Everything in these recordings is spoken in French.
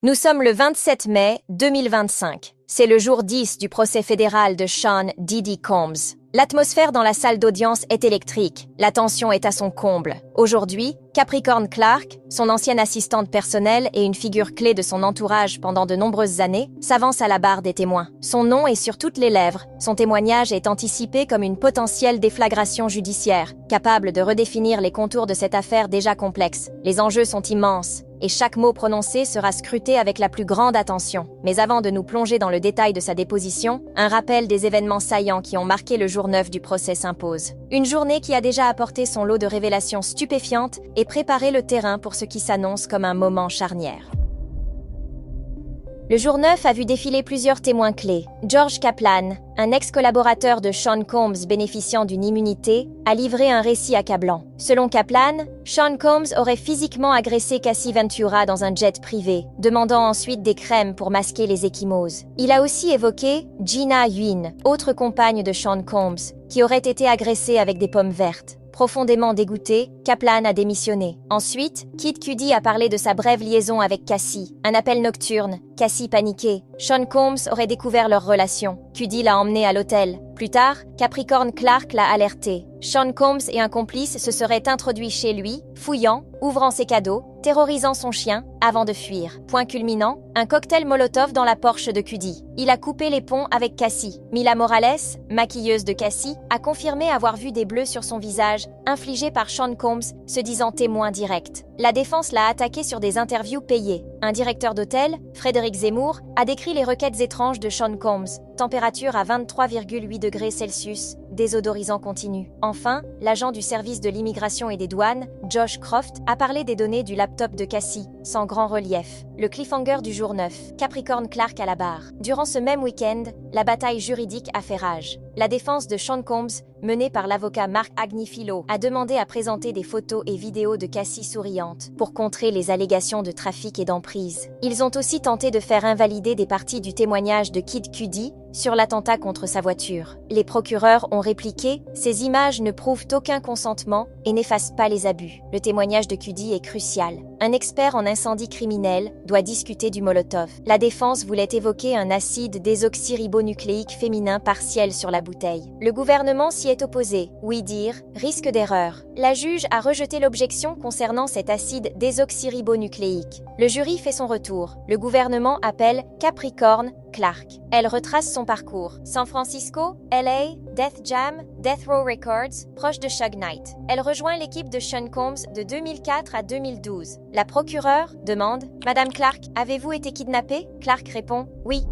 Nous sommes le 27 mai 2025. C'est le jour 10 du procès fédéral de Sean Diddy Combs. L'atmosphère dans la salle d'audience est électrique. La tension est à son comble. Aujourd'hui, Capricorn Clark, son ancienne assistante personnelle et une figure clé de son entourage pendant de nombreuses années, s'avance à la barre des témoins. Son nom est sur toutes les lèvres. Son témoignage est anticipé comme une potentielle déflagration judiciaire, capable de redéfinir les contours de cette affaire déjà complexe. Les enjeux sont immenses, et chaque mot prononcé sera scruté avec la plus grande attention. Mais avant de nous plonger dans le détail de sa déposition, un rappel des événements saillants qui ont marqué le jour 9 du procès s'impose. Une journée qui a déjà apporté son lot de révélations stupéfiantes et préparé le terrain pour ce qui s'annonce comme un moment charnière. Le jour 9 a vu défiler plusieurs témoins clés. George Kaplan, un ex-collaborateur de Sean Combs bénéficiant d'une immunité, a livré un récit accablant. Selon Kaplan, Sean Combs aurait physiquement agressé Cassie Ventura dans un jet privé, demandant ensuite des crèmes pour masquer les ecchymoses. Il a aussi évoqué Gina Yuin, autre compagne de Sean Combs, qui aurait été agressée avec des pommes vertes. Profondément dégoûté, Kaplan a démissionné. Ensuite, Kid Cudi a parlé de sa brève liaison avec Cassie. Un appel nocturne. Cassie paniquée. Sean Combs aurait découvert leur relation. Cudi l'a emmené à l'hôtel. Plus tard, Capricorn Clark l'a alerté. Sean Combs et un complice se seraient introduits chez lui, fouillant, ouvrant ses cadeaux, terrorisant son chien, avant de fuir. Point culminant, un cocktail Molotov dans la Porsche de Cudi. Il a coupé les ponts avec Cassie. Mila Morales, maquilleuse de Cassie, a confirmé avoir vu des bleus sur son visage, infligés par Sean Combs, se disant témoin direct. La défense l'a attaqué sur des interviews payées. Un directeur d'hôtel, Frédéric Zemmour, a décrit les requêtes étranges de Sean Combs. Température à 23,8 degrés Celsius, désodorisant continu. Enfin, l'agent du service de l'immigration et des douanes, Josh Croft, a parlé des données du laptop de Cassie, sans grand relief. Le cliffhanger du jour 9, Capricorn Clark à la barre. Durant ce même week-end, la bataille juridique a fait rage. La défense de Sean Combs, menée par l'avocat Mark Agnifilo, a demandé à présenter des photos et vidéos de Cassie souriante pour contrer les allégations de trafic et d'emprise. Ils ont aussi tenté de faire invalider des parties du témoignage de Kid Cudi sur l'attentat contre sa voiture. Les procureurs ont répliqué « Ces images ne prouvent aucun consentement et n'effacent pas les abus. Le témoignage de Cudi est crucial. Un expert en incendie criminel doit discuter du Molotov. La défense voulait évoquer un acide désoxyribonucléique féminin partiel sur la bouteille. Le gouvernement s'y est opposé. Oui dire, risque d'erreur. La juge a rejeté l'objection concernant cet acide désoxyribonucléique. Le jury fait son retour. Le gouvernement appelle Capricorn Clark. Elle retrace son parcours. San Francisco, LA, Death Jam, Death Row Records, proche de Suge Knight. Elle rejoint l'équipe de Sean Combs de 2004 à 2012. La procureure demande « Madame Clark, avez-vous été kidnappée ?» Clark répond « Oui ».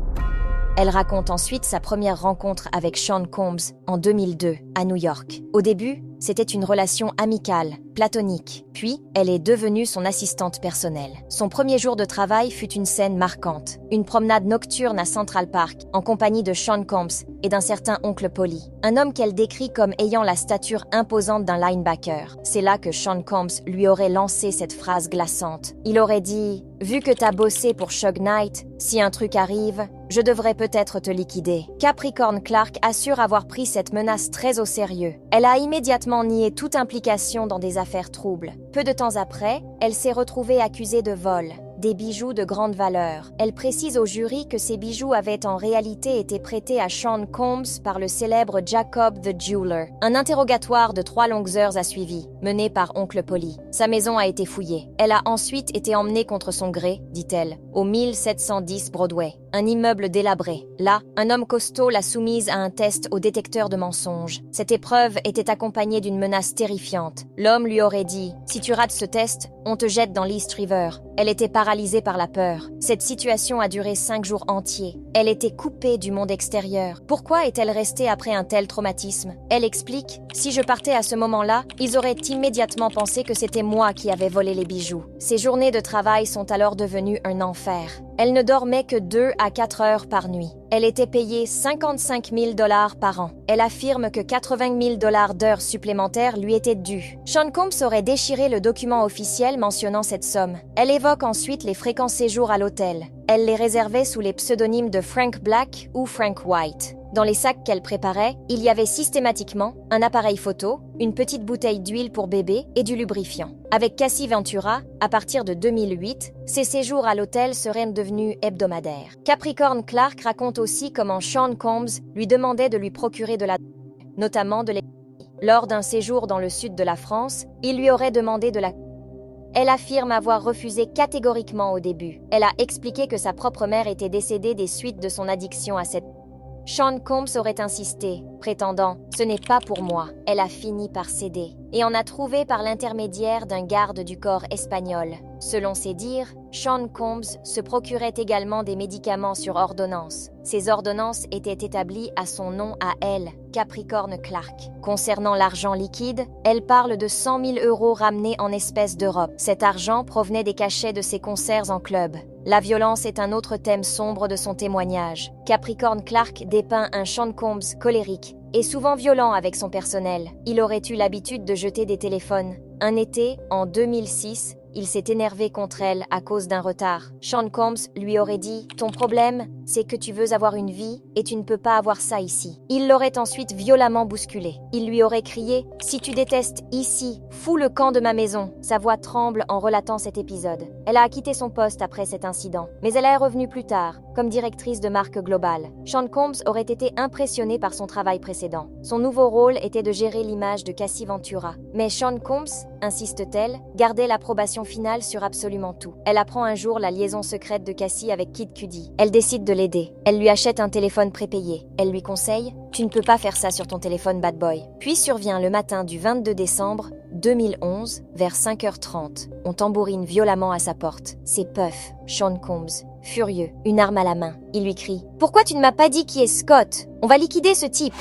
Elle raconte ensuite sa première rencontre avec Sean Combs en 2002, à New York. Au début, c'était une relation amicale, platonique. Puis, elle est devenue son assistante personnelle. Son premier jour de travail fut une scène marquante. Une promenade nocturne à Central Park, en compagnie de Sean Combs et d'un certain oncle Polly. Un homme qu'elle décrit comme ayant la stature imposante d'un linebacker. C'est là que Sean Combs lui aurait lancé cette phrase glaçante. Il aurait dit « Vu que t'as bossé pour Suge Knight, si un truc arrive, je devrais peut-être te liquider. » Capricorn Clark assure avoir pris cette menace très au sérieux. Elle a immédiatement nié toute implication dans des affaires troubles. Peu de temps après, elle s'est retrouvée accusée de vol. Des bijoux de grande valeur. Elle précise au jury que ces bijoux avaient en réalité été prêtés à Sean Combs par le célèbre Jacob the Jeweler. Un interrogatoire de 3 longues heures a suivi, mené par oncle Polly. Sa maison a été fouillée. Elle a ensuite été emmenée contre son gré, dit-elle, au 1710 Broadway. Un immeuble délabré. Là, un homme costaud l'a soumise à un test au détecteur de mensonges. Cette épreuve était accompagnée d'une menace terrifiante. L'homme lui aurait dit « Si tu rates ce test, on te jette dans l'East River ». Elle était paralysée par la peur. Cette situation a duré 5 jours entiers. Elle était coupée du monde extérieur. Pourquoi est-elle restée après un tel traumatisme? Elle explique « Si je partais à ce moment-là, ils auraient immédiatement pensé que c'était moi qui avais volé les bijoux. » Ses journées de travail sont alors devenues un enfer. Elle ne dormait que 2 à 4 heures par nuit. Elle était payée 55 000 $ par an. Elle affirme que 80 000 $ d'heures supplémentaires lui étaient dues. Sean Combs aurait déchiré le document officiel mentionnant cette somme. Elle évoque ensuite les fréquents séjours à l'hôtel. Elle les réservait sous les pseudonymes de Frank Black ou Frank White. Dans les sacs qu'elle préparait, il y avait systématiquement un appareil photo, une petite bouteille d'huile pour bébé et du lubrifiant. Avec Cassie Ventura, à partir de 2008, ses séjours à l'hôtel seraient devenus hebdomadaires. Capricorn Clark raconte aussi comment Sean Combs lui demandait de lui procurer de la notamment de l'ecstasy. Lors d'un séjour dans le sud de la France, il lui aurait demandé de la. Elle affirme avoir refusé catégoriquement au début. Elle a expliqué que sa propre mère était décédée des suites de son addiction à cette. Sean Combs aurait insisté, prétendant « Ce n'est pas pour moi ». Elle a fini par céder et en a trouvé par l'intermédiaire d'un garde du corps espagnol. Selon ses dires, Sean Combs se procurait également des médicaments sur ordonnance. Ces ordonnances étaient établies à son nom à elle, Capricorn Clark. Concernant l'argent liquide, elle parle de 100 000 € ramenés en espèces d'Europe. Cet argent provenait des cachets de ses concerts en club. La violence est un autre thème sombre de son témoignage. Capricorn Clark dépeint un Sean Combs colérique et souvent violent avec son personnel. Il aurait eu l'habitude de jeter des téléphones. Un été, en 2006, il s'est énervé contre elle à cause d'un retard. Sean Combs lui aurait dit « Ton problème, c'est que tu veux avoir une vie et tu ne peux pas avoir ça ici. » Il l'aurait ensuite violemment bousculé. Il lui aurait crié « Si tu détestes ici, fous le camp de ma maison. » Sa voix tremble en relatant cet épisode. Elle a quitté son poste après cet incident, mais elle est revenue plus tard, comme directrice de marque globale. Sean Combs aurait été impressionné par son travail précédent. Son nouveau rôle était de gérer l'image de Cassie Ventura. Mais Sean Combs, insiste-t-elle, gardait l'approbation finale sur absolument tout. Elle apprend un jour la liaison secrète de Cassie avec Kid Cudi. Elle décide de l'aider. Elle lui achète un téléphone prépayé. Elle lui conseille « Tu ne peux pas faire ça sur ton téléphone bad boy ». Puis survient le matin du 22 décembre 2011, vers 5h30. On tambourine violemment à sa porte. C'est Puff, Sean Combs, furieux, une arme à la main. Il lui crie « Pourquoi tu ne m'as pas dit qui est Scott? On va liquider ce type !»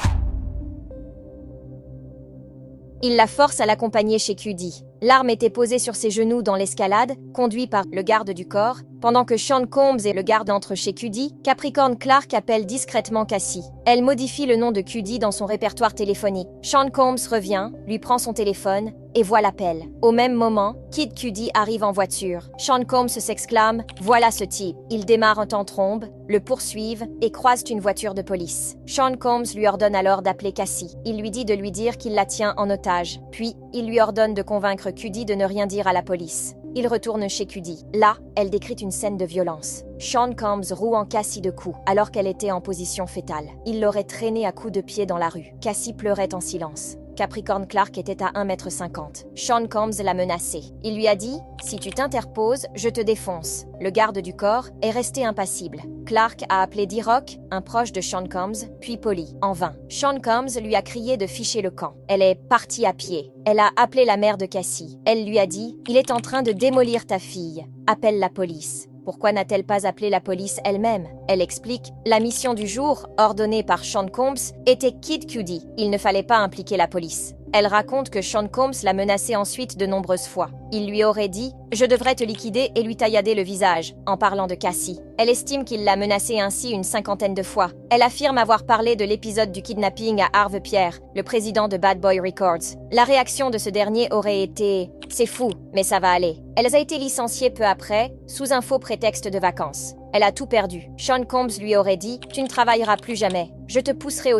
Il la force à l'accompagner chez Cudi. L'arme était posée sur ses genoux dans l'escalade, conduit par le garde du corps. Pendant que Sean Combs et le garde entrent chez Cudi, Capricorn Clark appelle discrètement Cassie. Elle modifie le nom de Cudi dans son répertoire téléphonique. Sean Combs revient, lui prend son téléphone et voit l'appel. Au même moment, Kid Cudi arrive en voiture. Sean Combs s'exclame « Voilà ce type ». Ils démarrent en trombe, le poursuivent et croisent une voiture de police. Sean Combs lui ordonne alors d'appeler Cassie. Il lui dit de lui dire qu'il la tient en otage. Puis, il lui ordonne de convaincre Cudi de ne rien dire à la police. Il retourne chez Cudi. Là, elle décrit une scène de violence. Sean Combs rouant Cassie de coups, alors qu'elle était en position fétale. Il l'aurait traînée à coups de pied dans la rue. Cassie pleurait en silence. Capricorn Clark était à 1,50 m. Sean Combs l'a menacé. Il lui a dit « Si tu t'interposes, je te défonce ». Le garde du corps est resté impassible. Clark a appelé D-Rock, un proche de Sean Combs, puis Polly. En vain. Sean Combs lui a crié de ficher le camp. Elle est partie à pied. Elle a appelé la mère de Cassie. Elle lui a dit « Il est en train de démolir ta fille. Appelle la police ». Pourquoi n'a-t-elle pas appelé la police elle-même? Elle explique « La mission du jour, ordonnée par Sean Combs, était Kid Cudi. Il ne fallait pas impliquer la police. » Elle raconte que Sean Combs l'a menacé ensuite de nombreuses fois. Il lui aurait dit « Je devrais te liquider et lui taillader le visage » en parlant de Cassie. Elle estime qu'il l'a menacée ainsi une 50aine de fois. Elle affirme avoir parlé de l'épisode du kidnapping à Harve Pierre, le président de Bad Boy Records. La réaction de ce dernier aurait été « C'est fou, mais ça va aller ». Elle a été licenciée peu après, sous un faux prétexte de vacances. Elle a tout perdu. Sean Combs lui aurait dit « Tu ne travailleras plus jamais. Je te pousserai au... »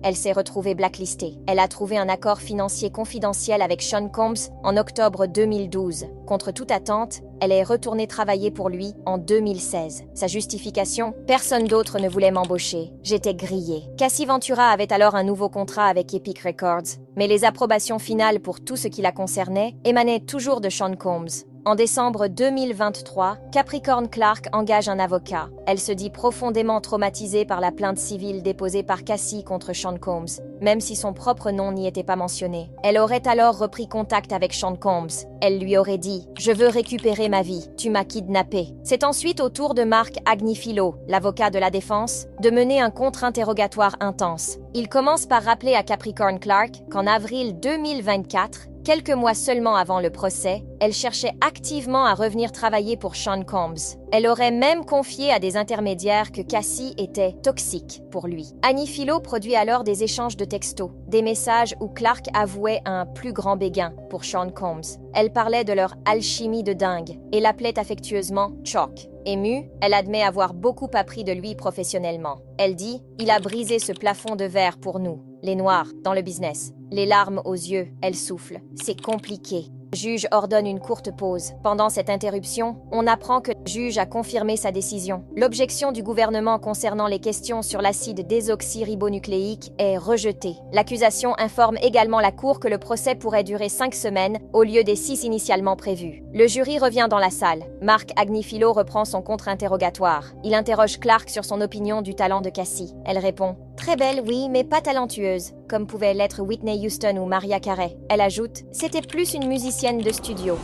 Elle s'est retrouvée blacklistée. Elle a trouvé un accord financier confidentiel avec Sean Combs en octobre 2012. Contre toute attente, elle est retournée travailler pour lui en 2016. Sa justification ? Personne d'autre ne voulait m'embaucher. J'étais grillée. Cassie Ventura avait alors un nouveau contrat avec Epic Records, mais les approbations finales pour tout ce qui la concernait émanaient toujours de Sean Combs. En décembre 2023, Capricorn Clark engage un avocat. Elle se dit profondément traumatisée par la plainte civile déposée par Cassie contre Sean Combs, même si son propre nom n'y était pas mentionné. Elle aurait alors repris contact avec Sean Combs. Elle lui aurait dit « Je veux récupérer ma vie, tu m'as kidnappé ». C'est ensuite au tour de Mark Agnifilo, l'avocat de la défense, de mener un contre-interrogatoire intense. Il commence par rappeler à Capricorn Clark qu'en avril 2024, Quelques mois seulement avant le procès, elle cherchait activement à revenir travailler pour Sean Combs. Elle aurait même confié à des intermédiaires que Cassie était toxique pour lui. Annie Philo produit alors des échanges de textos, des messages où Clark avouait un plus grand béguin pour Sean Combs. Elle parlait de leur alchimie de dingue et l'appelait affectueusement Chalk. Émue, elle admet avoir beaucoup appris de lui professionnellement. Elle dit « Il a brisé ce plafond de verre pour nous, les Noirs, dans le business. » Les larmes aux yeux, elle souffle. C'est compliqué. Le juge ordonne une courte pause. Pendant cette interruption, on apprend que le juge a confirmé sa décision. L'objection du gouvernement concernant les questions sur l'acide désoxyribonucléique est rejetée. L'accusation informe également la Cour que le procès pourrait durer 5 semaines au lieu des 6 initialement prévus. Le jury revient dans la salle. Mark Agnifilo reprend son contre-interrogatoire. Il interroge Clark sur son opinion du talent de Cassie. Elle répond « Très belle, oui, mais pas talentueuse, comme pouvaient l'être Whitney Houston ou Mariah Carey. » Elle ajoute « C'était plus une musicienne de studio. »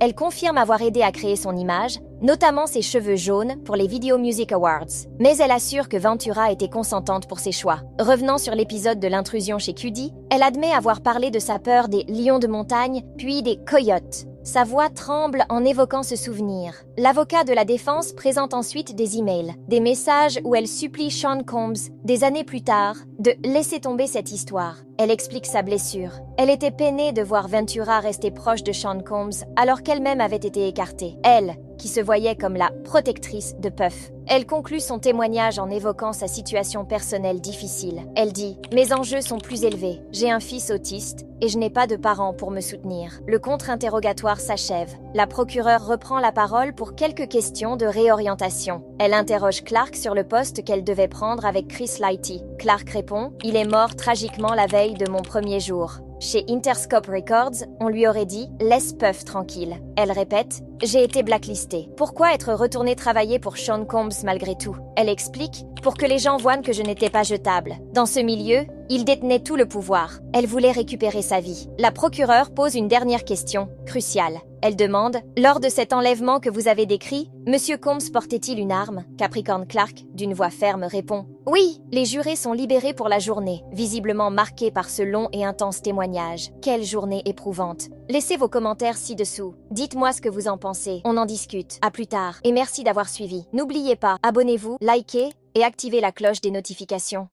Elle confirme avoir aidé à créer son image, notamment ses cheveux jaunes pour les Video Music Awards. Mais elle assure que Ventura était consentante pour ses choix. Revenant sur l'épisode de l'intrusion chez Cudi, elle admet avoir parlé de sa peur des lions de montagne, puis des coyotes. Sa voix tremble en évoquant ce souvenir. L'avocat de la défense présente ensuite des emails, des messages où elle supplie Sean Combs, des années plus tard, de laisser tomber cette histoire. Elle explique sa blessure. Elle était peinée de voir Ventura rester proche de Sean Combs alors qu'elle-même avait été écartée. Elle, qui se voyait comme la protectrice de Puff. Elle conclut son témoignage en évoquant sa situation personnelle difficile. Elle dit « Mes enjeux sont plus élevés. J'ai un fils autiste et je n'ai pas de parents pour me soutenir. » Le contre-interrogatoire s'achève. La procureure reprend la parole pour quelques questions de réorientation. Elle interroge Clark sur le poste qu'elle devait prendre avec Chris Lighty. Clark répond « Il est mort tragiquement la veille de mon premier jour. » Chez Interscope Records, on lui aurait dit « Laisse Puff tranquille ». Elle répète « J'ai été blacklistée. Pourquoi être retournée travailler pour Sean Combs malgré tout ?» Elle explique « Pour que les gens voient que je n'étais pas jetable. Dans ce milieu, il détenait tout le pouvoir. Elle voulait récupérer sa vie. » La procureure pose une dernière question, cruciale. Elle demande « Lors de cet enlèvement que vous avez décrit, Monsieur Combs portait-il une arme ?» Capricorn Clark, d'une voix ferme, répond « Oui, les jurés sont libérés pour la journée, visiblement marqués par ce long et intense témoignage. Quelle journée éprouvante. Laissez vos commentaires ci-dessous. Dites-moi ce que vous en pensez. On en discute. À plus tard. Et merci d'avoir suivi. N'oubliez pas, abonnez-vous, likez et activez la cloche des notifications.